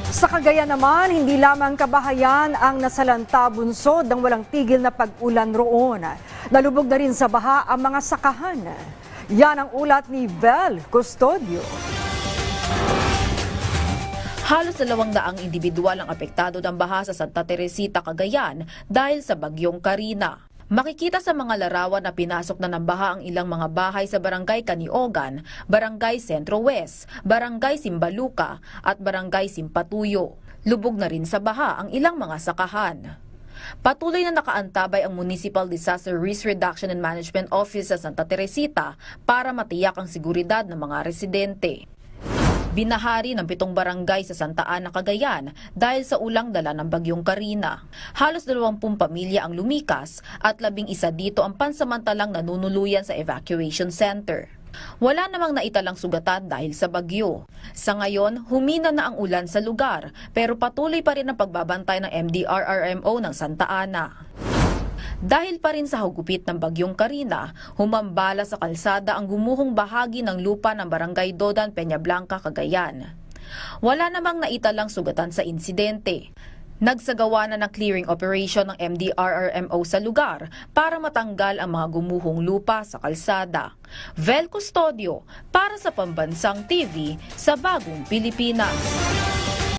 Sa Cagayan naman, hindi lamang kabahayan ang nasalanta bunsod ng walang tigil na pag-ulan roon. Nalubog na rin sa baha ang mga sakahan. Yan ang ulat ni Vel Custodio. Halos 200 individual ang apektado ng baha sa Santa Teresita, Cagayan dahil sa bagyong Carina. Makikita sa mga larawan na pinasok na ng baha ang ilang mga bahay sa Barangay Caniogan, Barangay Centro West, Barangay Simbaluca at Barangay Simpatuyo. Lubog na rin sa baha ang ilang mga sakahan. Patuloy na nakaantabay ang Municipal Disaster Risk Reduction and Management Office sa Santa Teresita para matiyak ang seguridad ng mga residente. Binahari ng 7 barangay sa Santa Ana, Cagayan dahil sa ulang dala ng bagyong Carina. Halos 20 pamilya ang lumikas at 11 dito ang pansamantalang nanunuluyan sa evacuation center. Wala namang naitalang sugatan dahil sa bagyo. Sa ngayon, humina na ang ulan sa lugar pero patuloy pa rin ang pagbabantay ng MDRRMO ng Santa Ana. Dahil pa rin sa hugupit ng bagyong Carina, humambala sa kalsada ang gumuhong bahagi ng lupa ng Barangay Dodan, Peñablanca, Cagayan. Wala namang naitalang sugatan sa insidente. Nagsagawa na ng clearing operation ng MDRRMO sa lugar para matanggal ang mga gumuhong lupa sa kalsada. Vel Custodio para sa Pambansang TV sa Bagong Pilipinas.